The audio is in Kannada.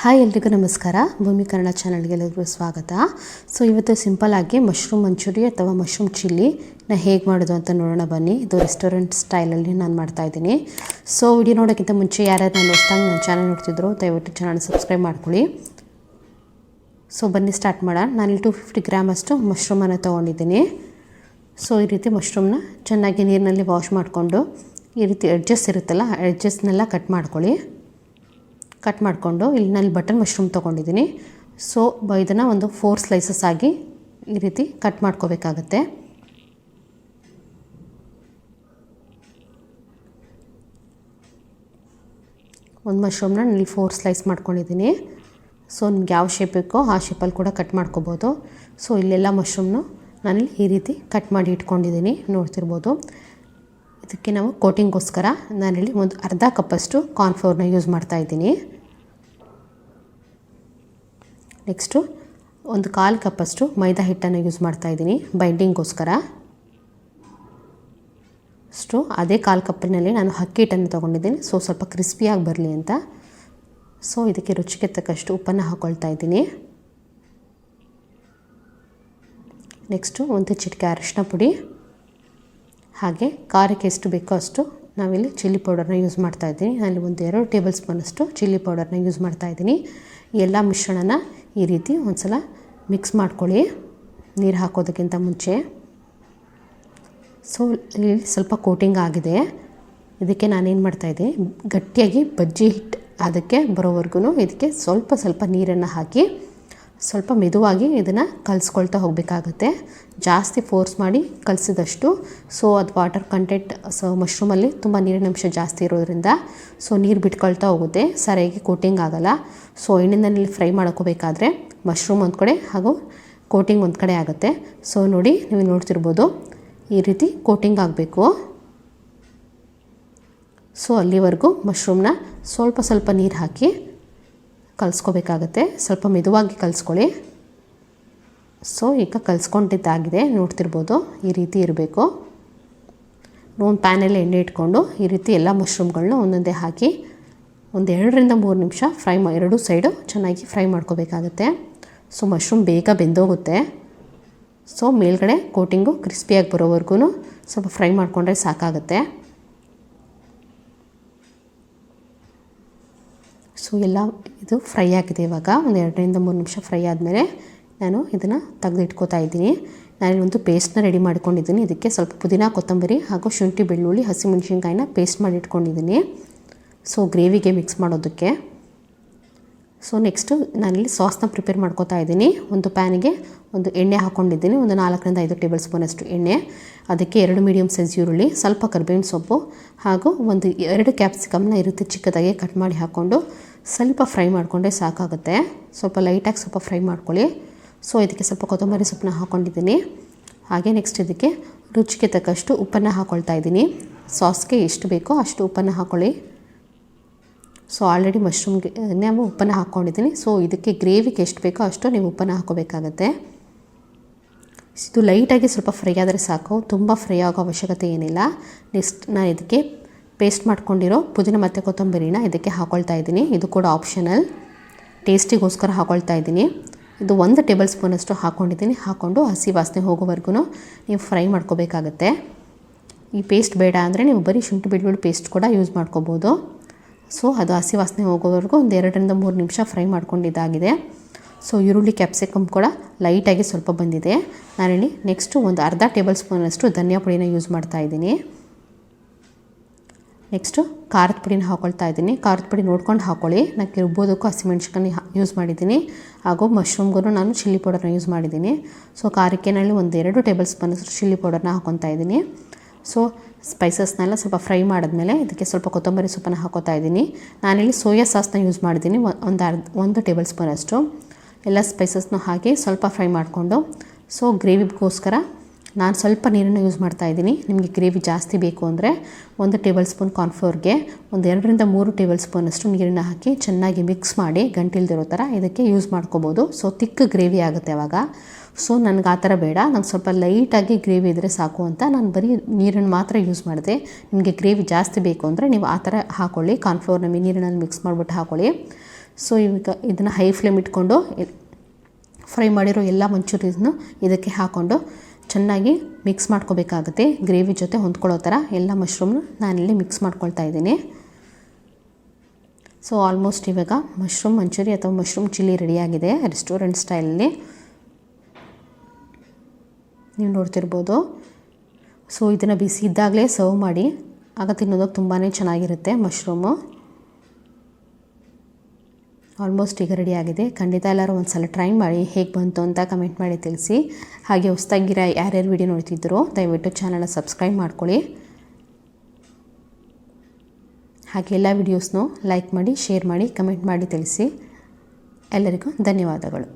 ಹಾಯ್ ಎಲ್ರಿಗೂ ನಮಸ್ಕಾರ. ಭೂಮಿ ಕನ್ನಡ ಚಾನಲ್ಗೆ ಎಲ್ಲರಿಗೂ ಸ್ವಾಗತ. ಸೊ ಇವತ್ತು ಸಿಂಪಲ್ಲಾಗಿ ಮಶ್ರೂಮ್ ಮಂಚೂರಿ ಅಥವಾ ಮಶ್ರೂಮ್ ಚಿಲ್ಲಿನ ಹೇಗೆ ಮಾಡೋದು ಅಂತ ನೋಡೋಣ ಬನ್ನಿ. ಇದು ರೆಸ್ಟೋರೆಂಟ್ ಸ್ಟೈಲಲ್ಲಿ ನಾನು ಮಾಡ್ತಾಯಿದ್ದೀನಿ. ಸೊ ವಿಡಿಯೋ ನೋಡೋಕ್ಕಿಂತ ಮುಂಚೆ ಯಾರ್ಯಾರು ನಾನು ಹೊಸ್ದಾಗಿ ನನ್ನ ಚಾನಲ್ ನೋಡ್ತಿದ್ರು ದಯವಿಟ್ಟು ಚಾನಲ್ ಸಬ್ಸ್ಕ್ರೈಬ್ ಮಾಡ್ಕೊಳ್ಳಿ. ಸೊ ಬನ್ನಿ ಸ್ಟಾರ್ಟ್ ಮಾಡೋಣ. ನಾನಿಲ್ಲಿ 250 ಗ್ರಾಮ್ ಅಷ್ಟು ಮಶ್ರೂಮನ್ನು ತೊಗೊಂಡಿದ್ದೀನಿ. ಸೊ ಈ ರೀತಿ ಮಶ್ರೂಮ್ನ ಚೆನ್ನಾಗಿ ನೀರಿನಲ್ಲಿ ವಾಶ್ ಮಾಡಿಕೊಂಡು ಈ ರೀತಿ ಎಡ್ಜಸ್ ಇರುತ್ತಲ್ಲ ಎಡ್ಜಸ್ನೆಲ್ಲ ಕಟ್ ಮಾಡ್ಕೊಳ್ಳಿ. ಕಟ್ ಮಾಡಿಕೊಂಡು ಇಲ್ಲಿ ನಾನು ಬಟನ್ ಮಶ್ರೂಮ್ ತೊಗೊಂಡಿದ್ದೀನಿ. ಸೊ ಇದನ್ನು ಒಂದು 4 ಸ್ಲೈಸಸ್ ಆಗಿ ಈ ರೀತಿ ಕಟ್ ಮಾಡ್ಕೋಬೇಕಾಗತ್ತೆ. ಒಂದು ಮಶ್ರೂಮ್ನ ಇಲ್ಲಿ 4 ಸ್ಲೈಸ್ ಮಾಡ್ಕೊಂಡಿದ್ದೀನಿ. ಸೊ ನಿಮ್ಗೆ ಯಾವ ಶೇಪ್ ಬೇಕೋ ಆ ಶೇಪಲ್ಲಿ ಕೂಡ ಕಟ್ ಮಾಡ್ಕೋಬೋದು. ಸೊ ಇಲ್ಲೆಲ್ಲ ಮಶ್ರೂಮ್ನು ನಾನಿಲ್ಲಿ ಈ ರೀತಿ ಕಟ್ ಮಾಡಿ ಇಟ್ಕೊಂಡಿದ್ದೀನಿ, ನೋಡ್ತಿರ್ಬೋದು. ಇದಕ್ಕೆ ನಾವು ಕೋಟಿಂಗ್ಗೋಸ್ಕರ ನಾನಿಲ್ಲಿ ಒಂದು ಅರ್ಧ ಕಪ್ಪಷ್ಟು ಕಾರ್ನ್ಫ್ಲೋರ್ನ ಯೂಸ್ ಮಾಡ್ತಾಯಿದ್ದೀನಿ. ನೆಕ್ಸ್ಟು ಒಂದು 1/4 ಕಪ್ಪಷ್ಟು ಮೈದಾ ಹಿಟ್ಟನ್ನು ಯೂಸ್ ಮಾಡ್ತಾಯಿದ್ದೀನಿ ಬೈಂಡಿಂಗ್ಗೋಸ್ಕರ. ಅಷ್ಟು ಅದೇ 1/4 ಕಪ್ಪಿನಲ್ಲಿ ನಾನು ಅಕ್ಕಿ ಹಿಟ್ಟನ್ನು ತೊಗೊಂಡಿದ್ದೀನಿ. ಸೊ ಸ್ವಲ್ಪ ಕ್ರಿಸ್ಪಿಯಾಗಿ ಬರಲಿ ಅಂತ. ಸೊ ಇದಕ್ಕೆ ರುಚಿಗೆ ತಕ್ಕಷ್ಟು ಉಪ್ಪನ್ನು ಹಾಕ್ಕೊಳ್ತಾ ಇದ್ದೀನಿ. ನೆಕ್ಸ್ಟು ಒಂದು ಚಿಟಿಕೆ ಅರಿಶಿನ ಪುಡಿ, ಹಾಗೆ ಖಾರಕ್ಕೆ ಎಷ್ಟು ಬೇಕೋ ಅಷ್ಟು ನಾವಿಲ್ಲಿ ಚಿಲ್ಲಿ ಪೌಡರ್ನ ಯೂಸ್ ಮಾಡ್ತಾಯಿದ್ದೀನಿ. ನಾನಿಲ್ಲಿ ಒಂದು 2 ಟೇಬಲ್ ಸ್ಪೂನಷ್ಟು ಚಿಲ್ಲಿ ಪೌಡರ್ನ ಯೂಸ್ ಮಾಡ್ತಾಯಿದ್ದೀನಿ. ಎಲ್ಲ ಮಿಶ್ರಣನ ಈ ರೀತಿ ಒಂದು ಸಲ ಮಿಕ್ಸ್ ಮಾಡ್ಕೊಳ್ಳಿ ನೀರು ಹಾಕೋದಕ್ಕಿಂತ ಮುಂಚೆ. ಸೊ ಇಲ್ಲಿ ಸ್ವಲ್ಪ ಕೋಟಿಂಗ್ ಆಗಿದೆ. ಇದಕ್ಕೆ ನಾನೇನು ಮಾಡ್ತಾಯಿದ್ದೀನಿ, ಗಟ್ಟಿಯಾಗಿ ಬಜ್ಜಿ ಹಿಟ್ಟು ಅದಕ್ಕೆ ಬರೋವರೆಗೂ ಇದಕ್ಕೆ ಸ್ವಲ್ಪ ನೀರನ್ನು ಹಾಕಿ ಸ್ವಲ್ಪ ಮೆದುವಾಗಿ ಇದನ್ನು ಕಲಿಸ್ಕೊಳ್ತಾ ಹೋಗಬೇಕಾಗತ್ತೆ. ಜಾಸ್ತಿ ಫೋರ್ಸ್ ಮಾಡಿ ಕಲಿಸಿದಷ್ಟು ಸೊ ಅದು ವಾಟರ್ ಕಂಟೆಂಟ್ ಸೊ ಮಶ್ರೂಮಲ್ಲಿ ತುಂಬ ನೀರಿನ ಅಂಶ ಜಾಸ್ತಿ ಇರೋದ್ರಿಂದ ಸೊ ನೀರು ಬಿಟ್ಕೊಳ್ತಾ ಹೋಗುತ್ತೆ, ಸರಿಯಾಗಿ ಕೋಟಿಂಗ್ ಆಗೋಲ್ಲ. ಸೊ ಎಣ್ಣೆಯಲ್ಲಿ ಫ್ರೈ ಮಾಡ್ಕೋಬೇಕಾದ್ರೆ ಮಶ್ರೂಮ್ ಒಂದು ಕಡೆ ಹಾಗೂ ಕೋಟಿಂಗ್ ಒಂದು ಕಡೆ ಆಗುತ್ತೆ. ಸೊ ನೋಡಿ, ನೀವು ನೋಡ್ತಿರ್ಬೋದು ಈ ರೀತಿ ಕೋಟಿಂಗ್ ಆಗಬೇಕು. ಸೊ ಅಲ್ಲಿವರೆಗೂ ಮಶ್ರೂಮ್ನ ಸ್ವಲ್ಪ ನೀರು ಹಾಕಿ ಕಲಿಸ್ಕೋಬೇಕಾಗತ್ತೆ. ಸ್ವಲ್ಪ ಮೆದುವಾಗಿ ಕಲಿಸ್ಕೊಳ್ಳಿ. ಸೊ ಈಗ ಕಲಿಸ್ಕೊಂಡಿದ್ದಾಗಿದೆ, ನೋಡ್ತಿರ್ಬೋದು ಈ ರೀತಿ ಇರಬೇಕು. ಒಂದು ಪ್ಯಾನಲ್ಲಿ ಎಣ್ಣೆ ಇಟ್ಕೊಂಡು ಈ ರೀತಿ ಎಲ್ಲ ಮಶ್ರೂಮ್ಗಳನ್ನ ಒಂದೊಂದೇ ಹಾಕಿ ಒಂದು 2 ರಿಂದ 3 ನಿಮಿಷ ಎರಡೂ ಸೈಡು ಚೆನ್ನಾಗಿ ಫ್ರೈ ಮಾಡ್ಕೋಬೇಕಾಗತ್ತೆ. ಸೊ ಮಶ್ರೂಮ್ ಬೇಗ ಬೆಂದೋಗುತ್ತೆ. ಸೊ ಮೇಲ್ಗಡೆ ಕೋಟಿಂಗು ಕ್ರಿಸ್ಪಿಯಾಗಿ ಬರೋವರೆಗೂ ಸ್ವಲ್ಪ ಫ್ರೈ ಮಾಡಿಕೊಂಡ್ರೆ ಸಾಕಾಗುತ್ತೆ. ಸೊ ಎಲ್ಲ ಇದು ಫ್ರೈ ಆಗಿದೆ. ಇವಾಗ ಒಂದು 2 ರಿಂದ 3 ನಿಮಿಷ ಫ್ರೈ ಆದಮೇಲೆ ನಾನು ಇದನ್ನು ತೆಗೆದಿಟ್ಕೋತಾ ಇದ್ದೀನಿ. ನಾನಿಲ್ಲೊಂದು ಪೇಸ್ಟ್ನ ರೆಡಿ ಮಾಡ್ಕೊಂಡಿದ್ದೀನಿ. ಇದಕ್ಕೆ ಸ್ವಲ್ಪ ಪುದೀನ, ಕೊತ್ತಂಬರಿ ಹಾಗೂ ಶುಂಠಿ, ಬೆಳ್ಳುಳ್ಳಿ, ಹಸಿಮೆಣಸಿನ್ಕಾಯಿನ ಪೇಸ್ಟ್ ಮಾಡಿ ಇಟ್ಕೊಂಡಿದ್ದೀನಿ. ಸೊ ಗ್ರೇವಿಗೆ ಮಿಕ್ಸ್ ಮಾಡೋದಕ್ಕೆ. ಸೊ ನೆಕ್ಸ್ಟು ನಾನಿಲ್ಲಿ ಸಾಸ್ನ ಪ್ರಿಪೇರ್ ಮಾಡ್ಕೋತಾ ಇದ್ದೀನಿ. ಒಂದು ಪ್ಯಾನಿಗೆ ಒಂದು ಎಣ್ಣೆ ಹಾಕ್ಕೊಂಡಿದ್ದೀನಿ, ಒಂದು 4 ರಿಂದ 5 ಟೇಬಲ್ ಸ್ಪೂನಷ್ಟು ಎಣ್ಣೆ. ಅದಕ್ಕೆ 2 ಮೀಡಿಯಮ್ ಸೈಜ್ ಈರುಳ್ಳಿ, ಸ್ವಲ್ಪ ಕರಿಬೇವಿನ ಸೊಪ್ಪು ಹಾಗೂ ಒಂದು 2 ಕ್ಯಾಪ್ಸಿಕಮ್ನ ಈ ರೀತಿ ಚಿಕ್ಕದಾಗಿ ಕಟ್ ಮಾಡಿ ಹಾಕ್ಕೊಂಡು ಸ್ವಲ್ಪ ಫ್ರೈ ಮಾಡಿಕೊಂಡ್ರೆ ಸಾಕಾಗುತ್ತೆ. ಸ್ವಲ್ಪ ಲೈಟಾಗಿ ಸ್ವಲ್ಪ ಫ್ರೈ ಮಾಡ್ಕೊಳ್ಳಿ. ಸೊ ಇದಕ್ಕೆ ಸ್ವಲ್ಪ ಕೊತ್ತಂಬರಿ ಸೊಪ್ಪನ್ನ ಹಾಕ್ಕೊಂಡಿದ್ದೀನಿ. ಹಾಗೆ ನೆಕ್ಸ್ಟ್ ಇದಕ್ಕೆ ರುಚಿಗೆ ತಕ್ಕಷ್ಟು ಉಪ್ಪನ್ನು ಹಾಕ್ಕೊಳ್ತಾ ಇದ್ದೀನಿ. ಸಾಸ್ಗೆ ಎಷ್ಟು ಬೇಕೋ ಅಷ್ಟು ಉಪ್ಪನ್ನು ಹಾಕ್ಕೊಳ್ಳಿ. ಸೊ ಆಲ್ರೆಡಿ ಮಶ್ರೂಮ್ಗೆ ನಾವು ಉಪ್ಪನ್ನು ಹಾಕ್ಕೊಂಡಿದ್ದೀನಿ. ಸೊ ಇದಕ್ಕೆ ಗ್ರೇವಿಗೆ ಎಷ್ಟು ಬೇಕೋ ಅಷ್ಟು ನೀವು ಉಪ್ಪನ್ನು ಹಾಕ್ಕೋಬೇಕಾಗತ್ತೆ. ಇದು ಲೈಟಾಗಿ ಸ್ವಲ್ಪ ಫ್ರೈ ಆದರೆ ಸಾಕು, ತುಂಬ ಫ್ರೈ ಆಗೋ ಅವಶ್ಯಕತೆ ಏನಿಲ್ಲ. ನೆಕ್ಸ್ಟ್ ನಾನು ಇದಕ್ಕೆ ಪೇಸ್ಟ್ ಮಾಡ್ಕೊಂಡಿರೋ ಪುದೀನ ಮತ್ತು ಕೊತ್ತಂಬರಿನ ಇದಕ್ಕೆ ಹಾಕ್ಕೊಳ್ತಾ ಇದ್ದೀನಿ. ಇದು ಕೂಡ ಆಪ್ಷನಲ್, ಟೇಸ್ಟಿಗೋಸ್ಕರ ಹಾಕ್ಕೊಳ್ತಾ ಇದ್ದೀನಿ. ಇದು 1 ಟೇಬಲ್ ಸ್ಪೂನಷ್ಟು ಹಾಕ್ಕೊಂಡಿದ್ದೀನಿ. ಹಾಕ್ಕೊಂಡು ಹಸಿ ವಾಸನೆ ಹೋಗೋವರೆಗೂ ನೀವು ಫ್ರೈ ಮಾಡ್ಕೋಬೇಕಾಗತ್ತೆ. ಈ ಪೇಸ್ಟ್ ಬೇಡ ಅಂದರೆ ನೀವು ಬರೀ ಶುಂಠಿ ಬೆಳ್ಳುಳ್ಳಿ ಪೇಸ್ಟ್ ಕೂಡ ಯೂಸ್ ಮಾಡ್ಕೋಬೋದು. ಸೊ ಅದು ಹಸಿ ವಾಸನೆ ಹೋಗೋವರೆಗೂ ಒಂದು 2 ರಿಂದ 3 ನಿಮಿಷ ಫ್ರೈ ಮಾಡ್ಕೊಂಡಿದ್ದಾಗಿದೆ. ಸೊ ಈರುಳ್ಳಿ, ಕ್ಯಾಪ್ಸಿಕಮ್ ಕೂಡ ಲೈಟಾಗಿ ಸ್ವಲ್ಪ ಬಂದಿದೆ. ನಾನಿಲ್ಲಿ ನೆಕ್ಸ್ಟು ಒಂದು ಅರ್ಧ ಟೇಬಲ್ ಸ್ಪೂನಷ್ಟು ಧನಿಯಾ ಪುಡಿನ ಯೂಸ್ ಮಾಡ್ತಾಯಿದ್ದೀನಿ. ನೆಕ್ಸ್ಟು ಖಾರದ ಪುಡಿನ ಹಾಕ್ಕೊಳ್ತಾ ಇದ್ದೀನಿ. ಖಾರದ ಪುಡಿ ನೋಡ್ಕೊಂಡು ಹಾಕ್ಕೊಳ್ಳಿ. ನಾನು ರುಬ್ಬೋದಕ್ಕೂ ಹಸಿಮೆಣ್ಸಿನ್ಕಾಯಿ ಯೂಸ್ ಮಾಡಿದ್ದೀನಿ, ಹಾಗೂ ಮಶ್ರೂಮ್ಗೂ ನಾನು ಚಿಲ್ಲಿ ಪೌಡರ್ನ ಯೂಸ್ ಮಾಡಿದ್ದೀನಿ. ಸೊ ಖಾರಕ್ಕೆ ನಾನು ಒಂದು 2 ಟೇಬಲ್ ಸ್ಪೂನಷ್ಟು ಚಿಲ್ಲಿ ಪೌಡರ್ನ ಹಾಕ್ಕೊತಾ ಇದ್ದೀನಿ. ಸೊ ಸ್ಪೈಸಸ್ನೆಲ್ಲ ಸ್ವಲ್ಪ ಫ್ರೈ ಮಾಡಿದ್ಮೇಲೆ ಇದಕ್ಕೆ ಸ್ವಲ್ಪ ಕೊತ್ತಂಬರಿ ಸೊಪ್ಪನ್ನು ಹಾಕೋತಾ ಇದ್ದೀನಿ. ನಾನಿಲ್ಲಿ ಸೋಯಾ ಸಾಸ್ನ ಯೂಸ್ ಮಾಡಿದ್ದೀನಿ, 1 ಟೇಬಲ್ ಸ್ಪೂನಷ್ಟು. ಎಲ್ಲ ಸ್ಪೈಸಸ್ನೂ ಹಾಕಿ ಸ್ವಲ್ಪ ಫ್ರೈ ಮಾಡಿಕೊಂಡು ಸೊ ಗ್ರೇವಿಗೋಸ್ಕರ ನಾನು ಸ್ವಲ್ಪ ನೀರನ್ನು ಯೂಸ್ ಮಾಡ್ತಾಯಿದ್ದೀನಿ. ನಿಮಗೆ ಗ್ರೇವಿ ಜಾಸ್ತಿ ಬೇಕು ಅಂದರೆ 1 ಟೇಬಲ್ ಸ್ಪೂನ್ ಕಾರ್ನ್ಫ್ಲೋರ್ಗೆ ಒಂದು 2 ರಿಂದ 3 ಟೇಬಲ್ ಸ್ಪೂನಷ್ಟು ನೀರನ್ನು ಹಾಕಿ ಚೆನ್ನಾಗಿ ಮಿಕ್ಸ್ ಮಾಡಿ ಗಂಟಿಲ್ದಿರೋ ಥರ ಇದಕ್ಕೆ ಯೂಸ್ ಮಾಡ್ಕೋಬೋದು. ಸೊ ತಿಕ್ ಗ್ರೇವಿ ಆಗುತ್ತೆ ಆವಾಗ. ಸೊ ನನಗೆ ಆ ಥರ ಬೇಡ, ನಂಗೆ ಸ್ವಲ್ಪ ಲೈಟಾಗಿ ಗ್ರೇವಿ ಇದ್ದರೆ ಸಾಕು ಅಂತ ನಾನು ಬರೀ ನೀರನ್ನು ಮಾತ್ರ ಯೂಸ್ ಮಾಡಿದೆ. ನಿಮಗೆ ಗ್ರೇವಿ ಜಾಸ್ತಿ ಬೇಕು ಅಂದರೆ ನೀವು ಆ ಥರ ಹಾಕ್ಕೊಳ್ಳಿ. ಕಾರ್ನ್ಫ್ಲೋರ್ನ ನೀರಿನಲ್ಲಿ ಮಿಕ್ಸ್ ಮಾಡಿಬಿಟ್ಟು ಹಾಕ್ಕೊಳ್ಳಿ. ಸೊ ಈಗ ಇದನ್ನು ಹೈ ಫ್ಲೇಮ್ ಇಟ್ಕೊಂಡು ಫ್ರೈ ಮಾಡಿರೋ ಎಲ್ಲ ಮಂಚೂರಿಯನ್ನು ಇದಕ್ಕೆ ಹಾಕ್ಕೊಂಡು ಚೆನ್ನಾಗಿ ಮಿಕ್ಸ್ ಮಾಡ್ಕೋಬೇಕಾಗುತ್ತೆ. ಗ್ರೇವಿ ಜೊತೆ ಹೊಂದ್ಕೊಳ್ಳೋ ಥರ ಎಲ್ಲ ಮಶ್ರೂಮ್ನ ನಾನಿಲ್ಲಿ ಮಿಕ್ಸ್ ಮಾಡ್ಕೊಳ್ತಾ ಇದ್ದೀನಿ. ಸೊ ಆಲ್ಮೋಸ್ಟ್ ಇವಾಗ ಮಶ್ರೂಮ್ ಮಂಚೂರಿ ಅಥವಾ ಮಶ್ರೂಮ್ ಚಿಲ್ಲಿ ರೆಡಿಯಾಗಿದೆ ರೆಸ್ಟೋರೆಂಟ್ ಸ್ಟೈಲಲ್ಲಿ, ನೀವು ನೋಡ್ತಿರ್ಬೋದು. ಸೊ ಇದನ್ನು ಬಿಸಿ ಇದ್ದಾಗಲೇ ಸರ್ವ್ ಮಾಡಿ, ಆಗ ತಿನ್ನೋದಕ್ಕೆ ತುಂಬಾ ಚೆನ್ನಾಗಿರುತ್ತೆ ಮಶ್ರೂಮು. ಆಲ್ಮೋಸ್ಟ್ ಈಗ ರೆಡಿಯಾಗಿದೆ. ಖಂಡಿತ ಎಲ್ಲರೂ ಒಂದು ಸಲ ಟ್ರೈ ಮಾಡಿ ಹೇಗೆ ಬಂತು ಅಂತ ಕಮೆಂಟ್ ಮಾಡಿ ತಿಳಿಸಿ. ಹಾಗೆ ಹೊಸ್ದಾಗಿರೋ ಯಾರ್ಯಾರು ವಿಡಿಯೋ ನೋಡ್ತಿದ್ದೀರೋ ದಯವಿಟ್ಟು ಚಾನಲ್ನ ಸಬ್ಸ್ಕ್ರೈಬ್ ಮಾಡ್ಕೊಳ್ಳಿ. ಹಾಗೆ ಎಲ್ಲ ವಿಡಿಯೋಸ್ನೂ ಲೈಕ್ ಮಾಡಿ, ಶೇರ್ ಮಾಡಿ, ಕಮೆಂಟ್ ಮಾಡಿ ತಿಳಿಸಿ. ಎಲ್ಲರಿಗೂ ಧನ್ಯವಾದಗಳು.